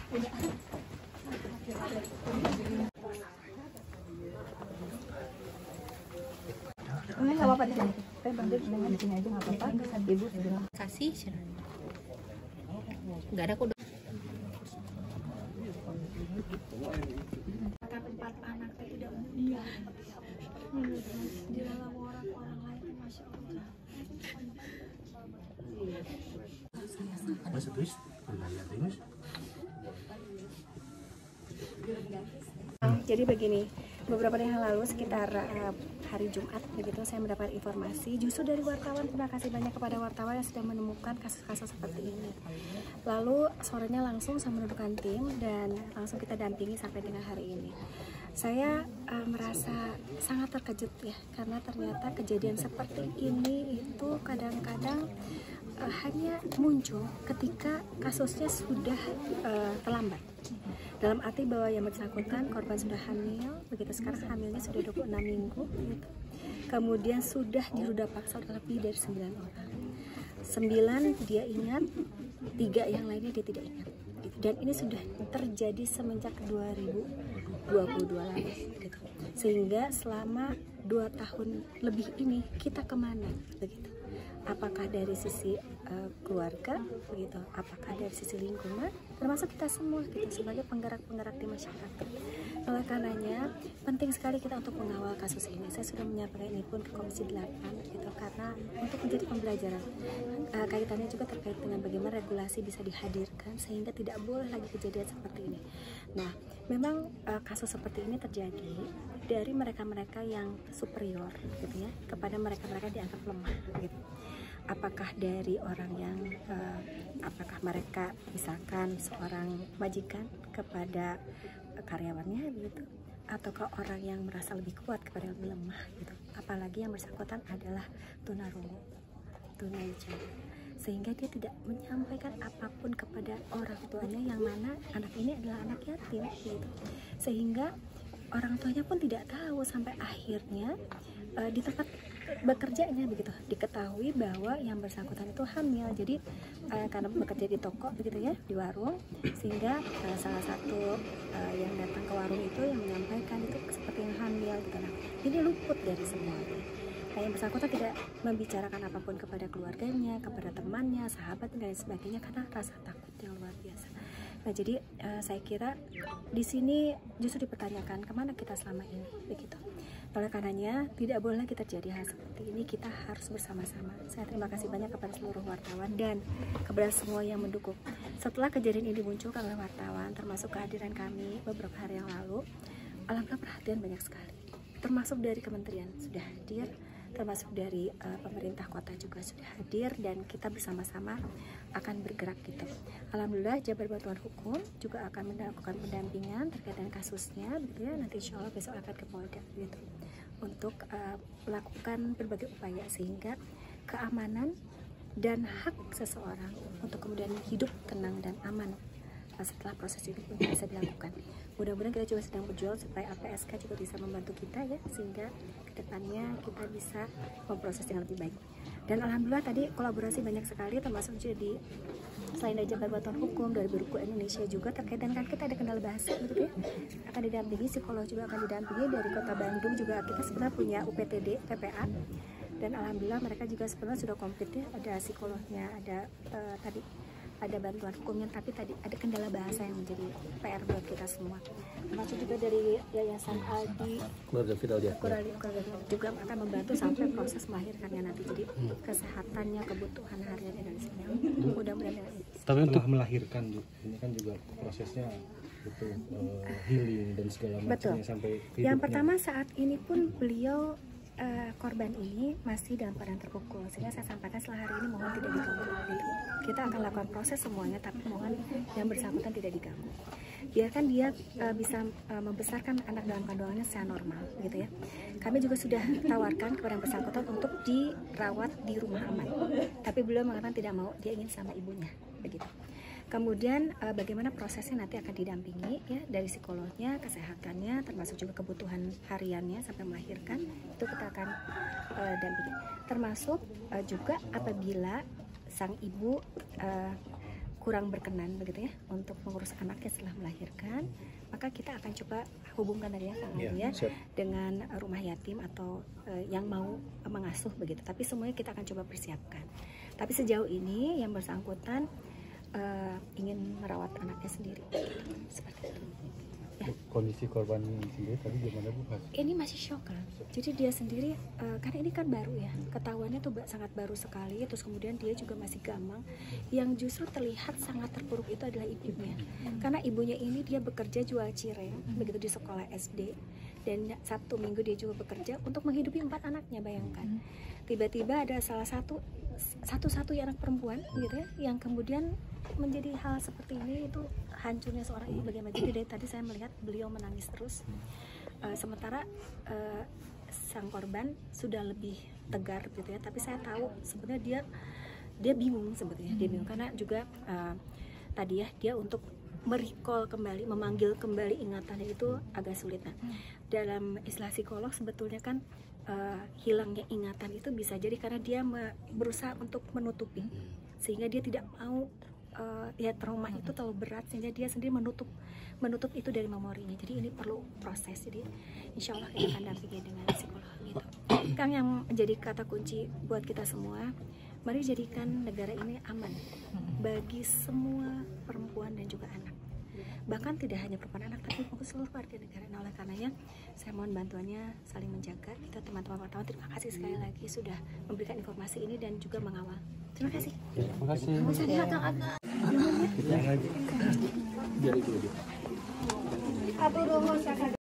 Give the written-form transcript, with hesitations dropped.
Ini nggak apa-apa di sini. Tapi Bang Dek dengan di sini aja nggak apa-apa. Ibu bilang Kasih, nggak ada kode. Empat anak tidak mudah di dalam orang lain, masya Allah. Jadi begini, beberapa hari yang lalu sekitar hari Jumat begitu saya mendapat informasi justru dari wartawan. Terima kasih banyak kepada wartawan yang sudah menemukan kasus-kasus seperti ini. Lalu sorenya langsung saya menentukan tim dan langsung kita dampingi sampai dengan hari ini. Saya merasa sangat terkejut ya, karena ternyata kejadian seperti ini itu kadang-kadang hanya muncul ketika kasusnya sudah terlambat. Dalam arti bahwa yang bersangkutan korban sudah hamil, begitu sekarang hamilnya sudah 26 minggu gitu. Kemudian sudah diruda paksa lebih dari 9 orang. 9 dia ingat, 3 yang lainnya dia tidak ingat gitu. Dan ini sudah terjadi semenjak 2022 lalu gitu. Sehingga selama 2 tahun lebih ini kita kemana begitu? Apakah dari sisi keluarga begitu, apakah dari sisi lingkungan, termasuk kita semua gitu sebagai penggerak-penggerak di masyarakat. Oleh karenanya penting sekali kita untuk mengawal kasus ini. Saya sudah menyampaikan ini pun ke Komisi 8 gitu, karena untuk menjadi pembelajaran. Kaitannya juga terkait dengan bagaimana regulasi bisa dihadirkan sehingga tidak boleh lagi kejadian seperti ini. Nah, memang kasus seperti ini terjadi dari mereka-mereka yang superior gitu ya, kepada mereka-mereka dianggap lemah gitu. Apakah dari orang yang apakah mereka misalkan seorang majikan kepada karyawannya begitu, ataukah orang yang merasa lebih kuat kepada yang lebih lemah gitu. Apalagi yang bersangkutan adalah tunarungu, tunanetra, sehingga dia tidak menyampaikan apapun kepada orang tuanya, yang mana anak ini adalah anak yatim gitu. Sehingga orang tuanya pun tidak tahu sampai akhirnya di tempat bekerjanya begitu diketahui bahwa yang bersangkutan itu hamil. Jadi karena bekerja di toko begitu ya, di warung, sehingga salah satu yang datang ke warung itu yang menyampaikan itu seperti yang hamil gitu. Nah, ini luput dari semua. Nah, yang bersangkutan tidak membicarakan apapun kepada keluarganya, kepada temannya, sahabat dan lain sebagainya, karena rasa takut yang luar biasa. Nah, jadi saya kira di sini justru dipertanyakan kemana kita selama ini begitu. Oleh karenanya tidak boleh lagi terjadi hal seperti ini. Kita harus bersama-sama. Saya terima kasih banyak kepada seluruh wartawan dan kepada semua yang mendukung. Setelah kejadian ini dimunculkan oleh wartawan, termasuk kehadiran kami beberapa hari yang lalu, alhamdulillah perhatian banyak sekali. Termasuk dari kementerian sudah hadir, termasuk dari pemerintah kota juga sudah hadir, dan kita bersama-sama akan bergerak gitu. Alhamdulillah Jabar Bantuan Hukum juga akan melakukan pendampingan terkait dengan kasusnya gitu ya. Nanti insya Allah besok akan ke Polda gitu untuk melakukan berbagai upaya sehingga keamanan dan hak seseorang untuk kemudian hidup tenang dan aman setelah proses ini pun bisa dilakukan. Mudah-mudahan kita juga sedang berjuang supaya LPSK juga bisa membantu kita ya, sehingga kedepannya kita bisa memproses yang lebih baik. Dan alhamdulillah tadi kolaborasi banyak sekali, termasuk jadi selain dari Jabar Bantuan Hukum, dari Buruku Indonesia juga terkait dengan kita ada kendala bahasa gitu ya, akan didampingi, psikolog juga akan didampingi. Dari Kota Bandung juga kita sebenarnya punya UPTD, PPA, dan alhamdulillah mereka juga sebenarnya sudah komplit ya, ada psikolognya, ada tadi ada bantuan hukumnya, tapi tadi ada kendala bahasa yang menjadi PR buat kita semua. Termasuk juga dari Yayasan Aldi, keluarga Fidal juga akan membantu sampai proses melahirkannya nanti. Jadi kesehatannya, kebutuhan hariannya dan sebagainya. Mudah-mudahan. Tapi untuk melahirkan ini kan juga prosesnya butuh healing dan segala macamnya sampai hidupnya. Yang pertama saat ini pun beliau korban ini masih dalam keadaan terpukul, sehingga saya sampaikan setelah hari ini mohon tidak diganggu. Kita akan lakukan proses semuanya, tapi mohon yang bersangkutan tidak diganggu. Biarkan dia bisa membesarkan anak dalam kandungannya secara normal, gitu ya. Kami juga sudah tawarkan kepada yang bersangkutan untuk dirawat di rumah aman, tapi beliau mengatakan tidak mau, dia ingin sama ibunya, begitu. Kemudian bagaimana prosesnya nanti akan didampingi ya, dari psikolognya, kesehatannya, termasuk juga kebutuhan hariannya sampai melahirkan, itu kita akan dampingi. Termasuk juga apabila sang ibu kurang berkenan begitu ya untuk mengurus anaknya setelah melahirkan, maka kita akan coba hubungkan tadi ya Kang Adi ya dengan rumah yatim atau yang mau mengasuh begitu. Tapi semuanya kita akan coba persiapkan. Tapi sejauh ini yang bersangkutan ingin merawat anaknya sendiri seperti itu. Ya. Kondisi korban sendiri tadi gimana Bu? Ini masih shock kan. Jadi dia sendiri karena ini kan baru ya, ketahuannya tuh sangat baru sekali. Terus kemudian dia juga masih gamang. Yang justru terlihat sangat terpuruk itu adalah ibunya. Karena ibunya ini dia bekerja jual cireng begitu di sekolah SD, dan Sabtu Minggu dia juga bekerja untuk menghidupi 4 anaknya. Bayangkan tiba-tiba ada salah satu-satunya anak perempuan gitu ya, yang kemudian menjadi hal seperti ini. Itu hancurnya seorang ibu bagaimana. Jadi dari tadi saya melihat beliau menangis terus, sementara sang korban sudah lebih tegar gitu ya. Tapi saya tahu sebenarnya dia bingung sebetulnya. Dia bingung karena juga tadi ya dia untuk merecall kembali, memanggil kembali ingatannya itu agak sulit. Nah, dalam istilah psikolog sebetulnya kan hilangnya ingatan itu bisa jadi karena dia berusaha untuk menutupi, sehingga dia tidak mau ya trauma itu terlalu berat sehingga dia sendiri menutup itu dari memorinya. Jadi ini perlu proses. Jadi insya Allah kita akan dampingi dengan psikolog gitu. Kang, yang menjadi kata kunci buat kita semua, mari jadikan negara ini aman bagi semua perempuan dan juga anak. Bahkan tidak hanya perempuan anak, tapi untuk seluruh warga negara. Nah, oleh karenanya saya mohon bantuannya saling menjaga. Kita teman-teman wartawan, terima kasih sekali lagi sudah memberikan informasi ini dan juga mengawal. Terima kasih. Terima kasih. Terima kasih.